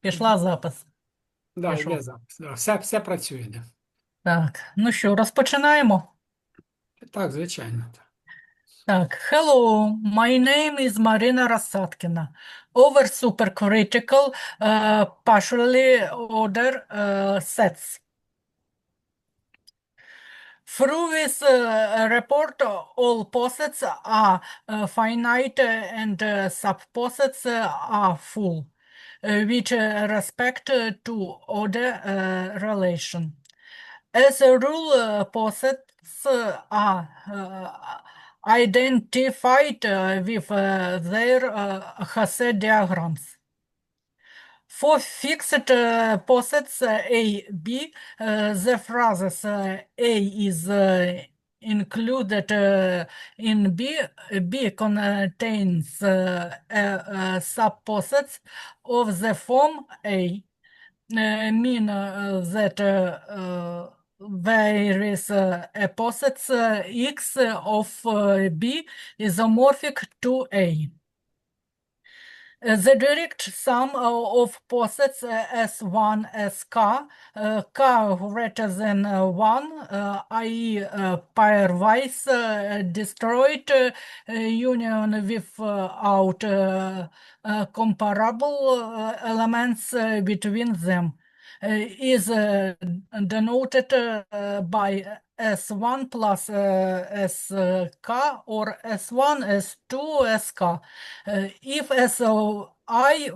Пішла запис. Да, Пішов. йде запис. Да, все працює. Да. Так, ну що, розпочинаємо? Так, звичайно. Так, hello, my name is Maryna Rassadkina. Oversupercritical, partially order sets. Through this report, all posets are finite and subposets are full, with respect to order relation. As a rule, posets are identified with their Hasse diagrams. For fixed posets A, B, the phrases A is included in B. B contains subposets of the form A, mean that there is a posets X of B isomorphic to A. The direct sum of posets S1 SK, K greater than 1, i.e. pairwise destroyed union without comparable elements between them, is denoted by S1 plus SK or S1 S2 SK. If SI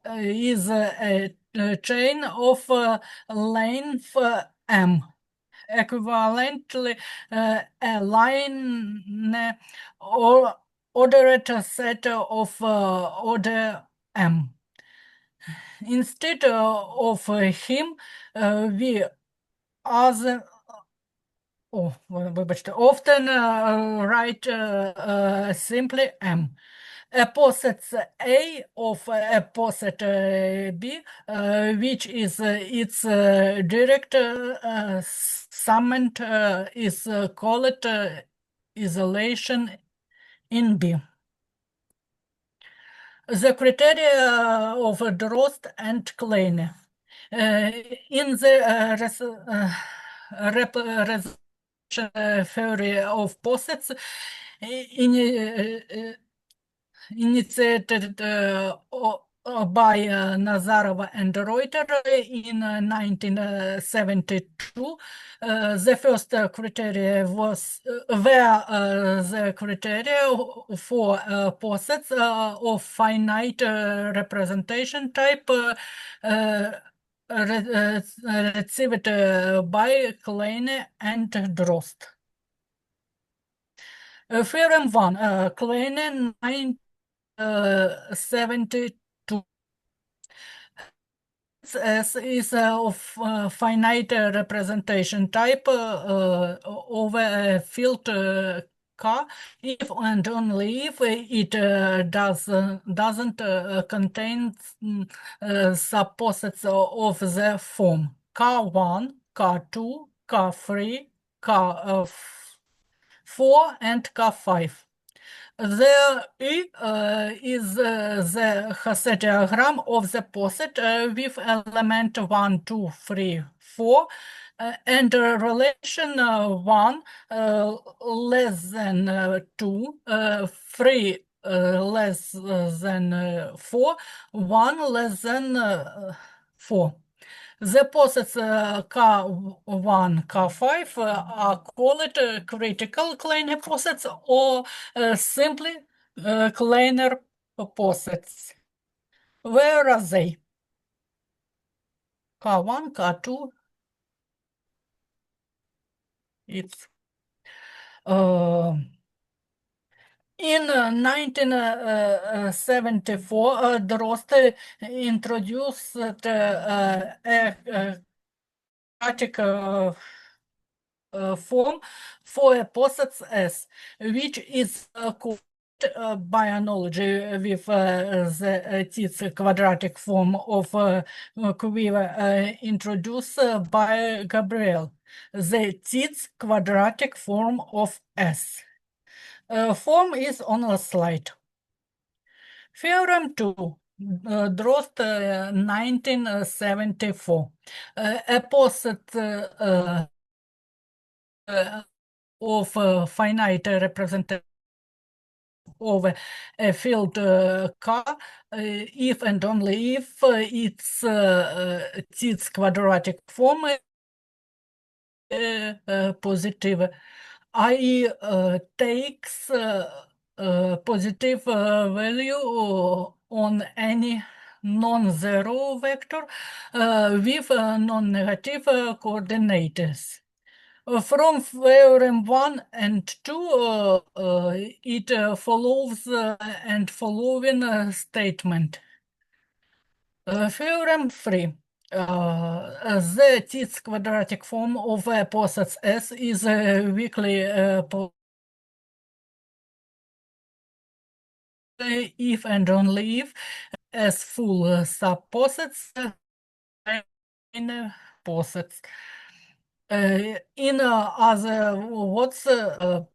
is a chain of length M, equivalently a line or ordered set of order M. Instead of him, we other вибачте, often write simply M. A poset A of a poset B, which is its direct summand, is called isolation in B. The criteria of Drost and Kleene. In the theory of posets, initiated by Nazarova and Reuter in 1972. The first criteria was the criteria for posets of finite representation type received by Kleene and Drost. Theorem 1, Kleene 72. S is of finite representation type over a field K if and only if it doesn't contain subposets of the form K1, K2, K3, K4, and K5. There is the Hasse diagram of the poset with element 1, 2, 3, 4, and relation 1 less than 2, 3 less than 4, 1 less than 4. The posets K1, K5 are called critical Kleiner posets or simply Kleiner posets. Where are they? K1, K2, it's in 1974, Droste introduced a static form for a posets S, which is called by analogy with the Tits quadratic form of quiver introduced by Gabriel, the Tits quadratic form of S. Form is on a slide. Theorem 2. Drost, 1974. A poset of finite representation of a field K if and only if its quadratic form positive, i.e. Takes positive value on any non-zero vector with non-negative coordinates. From theorem 1 and 2, it follows and following statement. Theorem 3. The its quadratic form of a posets S is weakly if and only if as full subposets in posets. In other words, the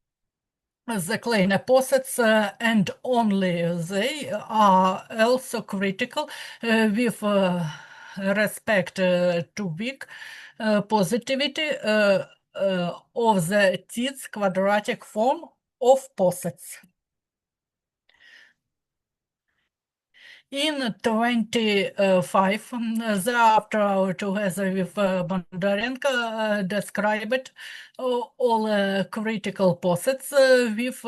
kleine posets and only they are also critical with respect to weak positivity of the its quadratic form of posets. In 25, thereafter, together with Bondarenko, described all critical posets with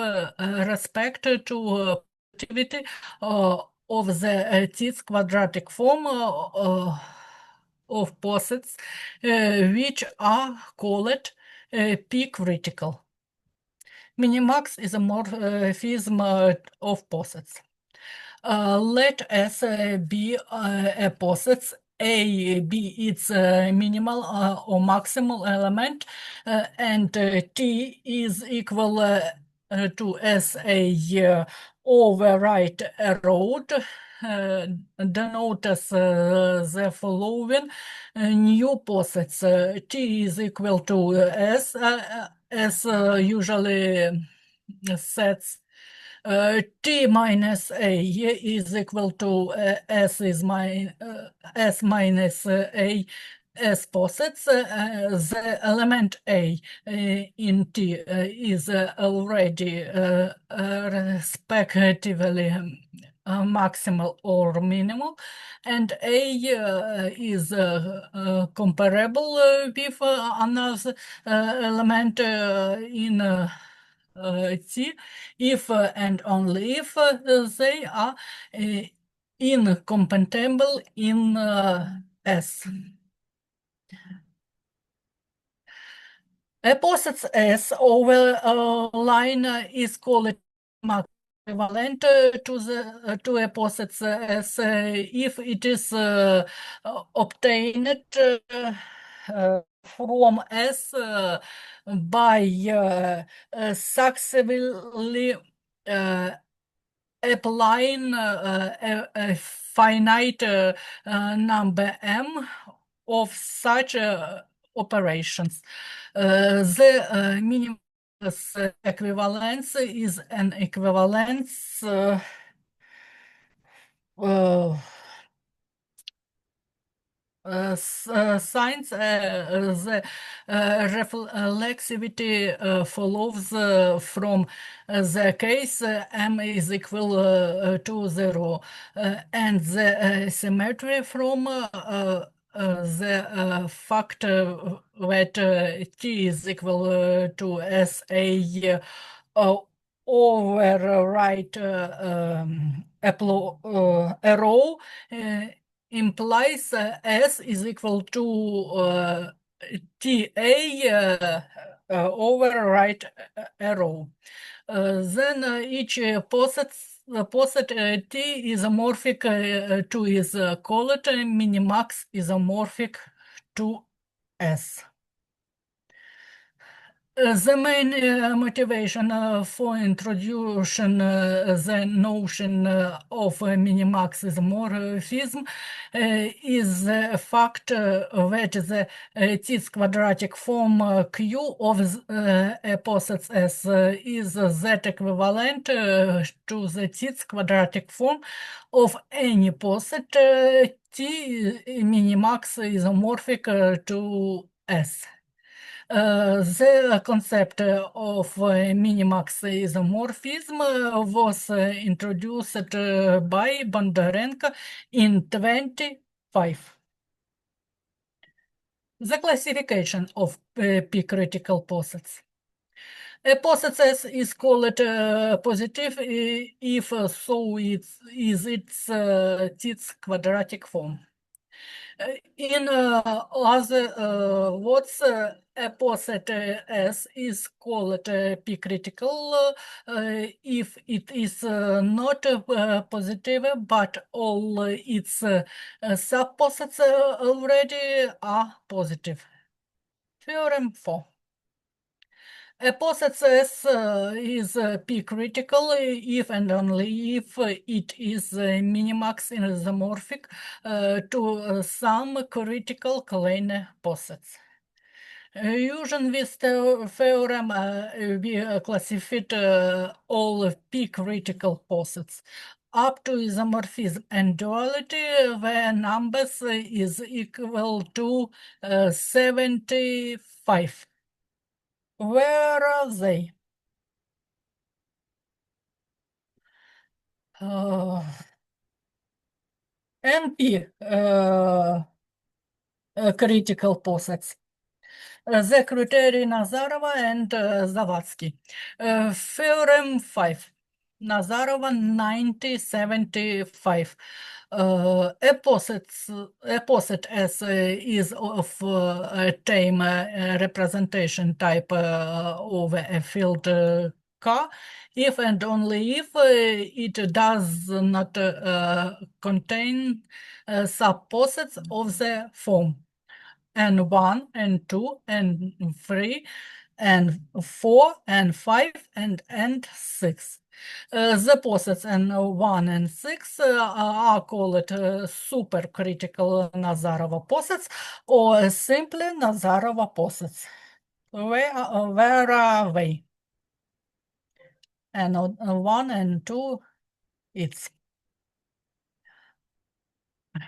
respect to positivity of the its quadratic form of posets, which are called p-critical. Minimax is a morphism of posets. Let S be a posets A be its minimal or maximal element, and T is equal to SA overwrite a road. Denotes the following new posets. T is equal to S usually sets T minus A is equal to S minus A as posets. The element A in T is already respectively maximal or minimal, and A is comparable with another element in T if and only if they are incompatible in S. A posets S over line is called equivalent to a posets S if it is obtained from S by successively applying a finite number m of such operations. The minimum equivalence is an equivalence signs the reflexivity follows from the case m is equal to 0 and the symmetry from the fact that t is equal to SA overwrite a row implies S is equal to TA overwrite a row. Then each poset T is morphic to is called minimax is morphic to S. The main motivation for introduction the notion of minimax isomorphism is the fact that the T's quadratic form Q of a poset S is Z equivalent to the T's quadratic form of any poset T minimax isomorphic to S. The concept of minimax isomorphism was introduced by Bondarenko in 25. The classification of p-critical posets. A poset S is called positive if so it is its T's quadratic form. In other words, a poset S is called p-critical if it is not positive, but all its subposets already are positive. Theorem 4. A poset S is p-critical if and only if it is minimax isomorphic to some critical Kleene posets. Using this theorem, we classified all p-critical posets up to isomorphism and duality where numbers is equal to 75. Where are they? NP critical posets. The criteria Nazarova and Zavadsky. Theorem 5. Nazarova 9075. A poset S is of a tame representation type over a field K if and only if it does not contain subposets of the form n1, n2, n3, and 4, and 5, and n6. The posets n1 and 6 are called supercritical Nazarova posets or simply Nazarova posets. Where are they? N1 and 2, it's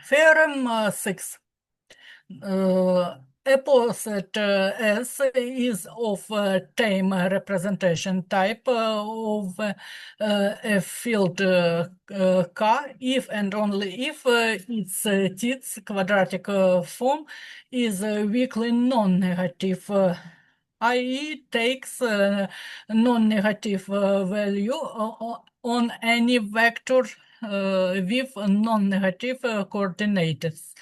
theorem 6. A poset S is of tame representation type of a field K if and only if its T's quadratic form is weakly non-negative, i.e. takes non-negative value on any vector with non-negative coordinates.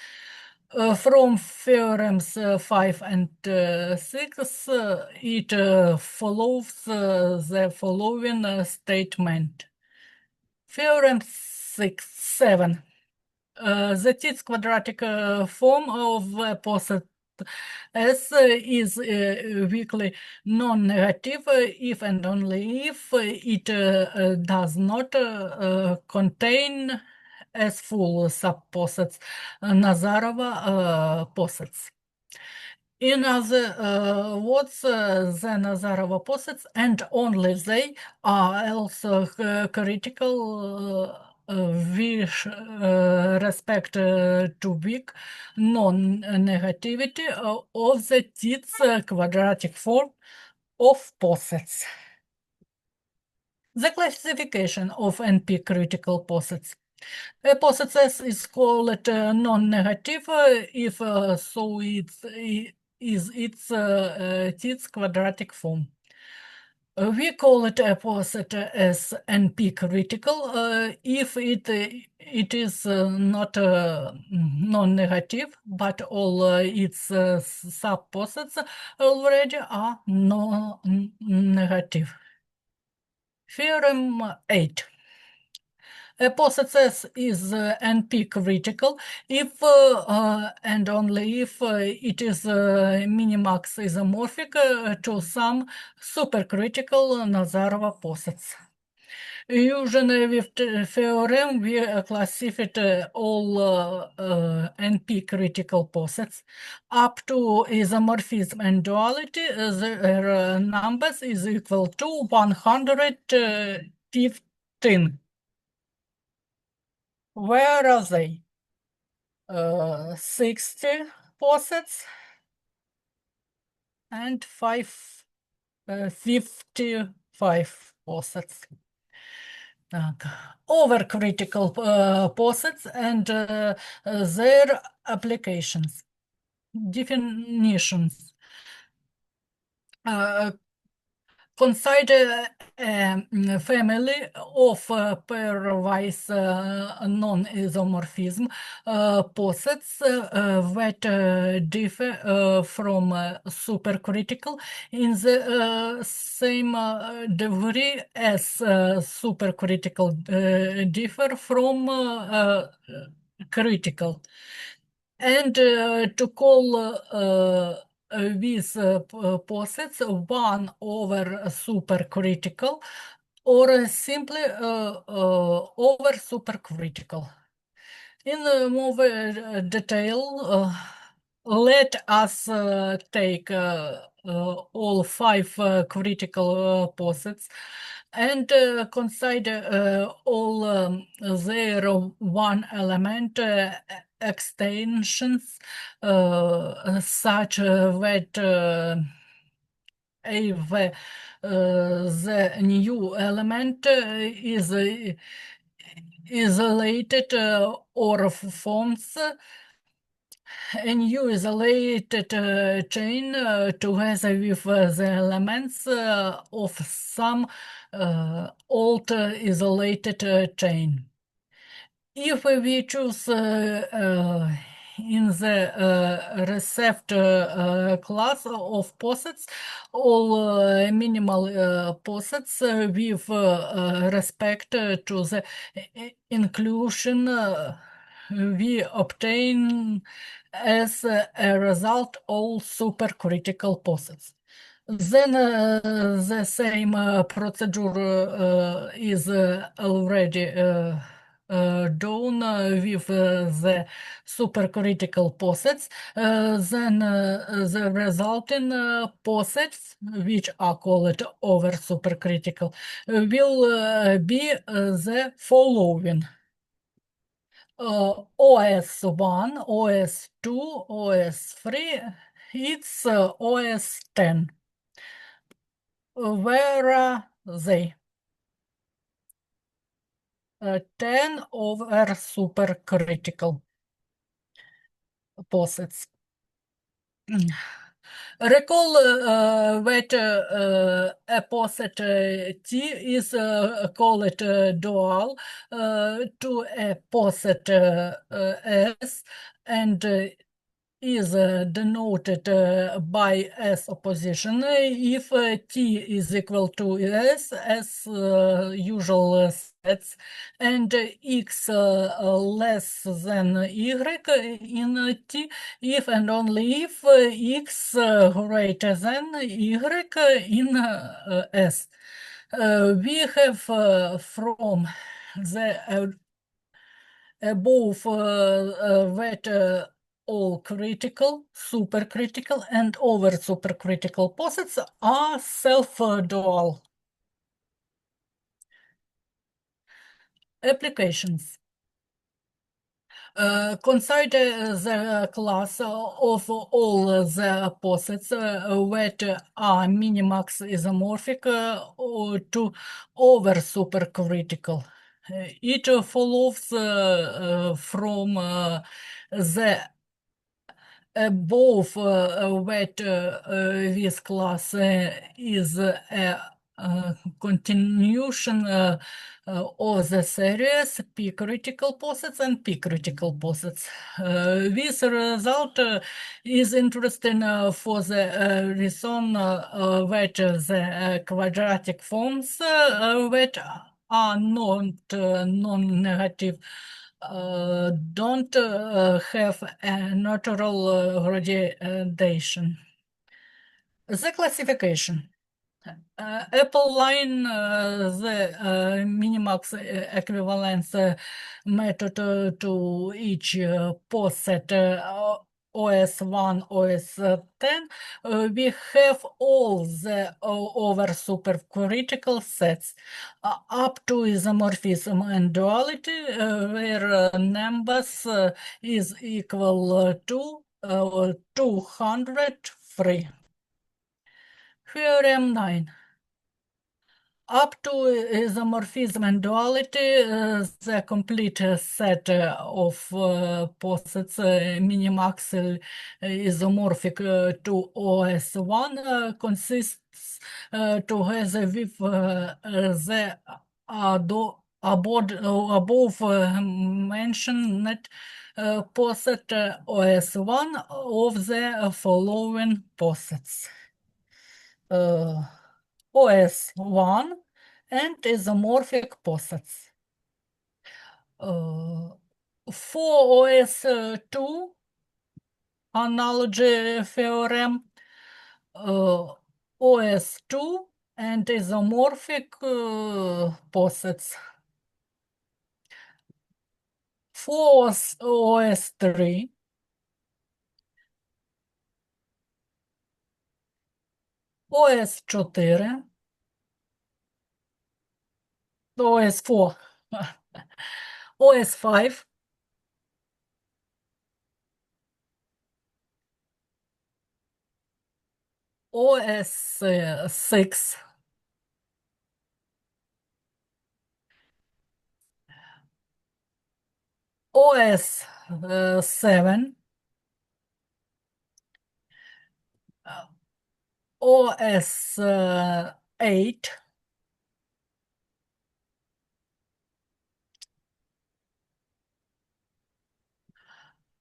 From theorems 5 and 6, it follows the following statement. Theorem 7. The T's quadratic form of a poset S is weakly non-negative if and only if it does not contain as full subposets Nazarova posets. In other words, the Nazarova posets and only they are also critical with respect to weak non-negativity of the T's quadratic form of posets. The classification of NP critical posets. A poset S is called non-negative if so it is its T's quadratic form. We call it a poset as NP critical if it is not non-negative, but all its subposets already are non-negative. Theorem 8. A posets S is NP critical if and only if it is minimax isomorphic to some supercritical Nazarova posets. Usually with the theorem, we classify all NP critical posets up to isomorphism and duality. Their numbers is equal to 115. Where are they? 60 posets and 55 posets. Overcritical posets and their applications. Definitions. Consider a family of pairwise non-isomorphism posets that differ from supercritical in the same degree as supercritical differ from critical. And to call these posets 1 over supercritical or simply over supercritical. In more detail, let us take all 5 critical posets and consider all their one element extensions such that if the new element is isolated or forms a new isolated chain together with the elements of some old isolated chain. If we choose in the receptor class of posets all minimal posets with respect to the inclusion, we obtain as a result all supercritical posets. Then the same procedure is already done with the supercritical posets. Then the resulting posets, which are called over supercritical, will be the following. OS1, OS2, OS3, it's OS10. Where are they? 10 over supercritical posets. Recall that a poset T is called dual to a poset S and is denoted by S opposition if T is equal to S as usual sets and X less than Y in T if and only if X greater than Y in S. We have from the above that all critical, supercritical, and over supercritical posets are self-dual. Applications. Consider the class of all the posets that are minimax isomorphic to over supercritical. It follows from the above that this class is a continuation of the series P critical posets and P critical posets. This result is interesting for the reason that the quadratic forms that are not non-negative, don't have a natural gradation. The classification. Applying the minimax equivalence method to each poset OS1, OS10, we have all the over supercritical sets up to isomorphism and duality, where numbers is equal to 203. Theorem 9. Up to isomorphism and duality, the complete set of posets minimaxil isomorphic to OS1 consists together with the above mentioned poset OS1 of the following posets. OS1 and isomorphic posets. For OS2 analogy theorem, OS2 and isomorphic posets. For OS3, OS4, OS4, OS5, OS6, OS7, OS8,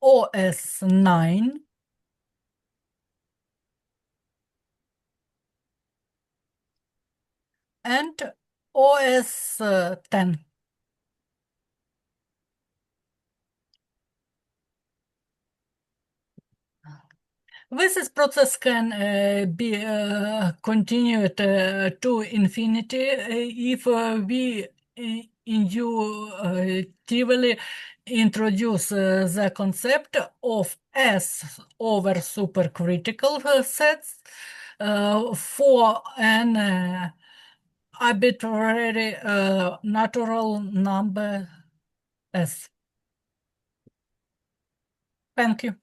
OS9, and OS10. This process can be continued to infinity if we intuitively introduce the concept of S over supercritical sets for an arbitrary natural number S. Thank you.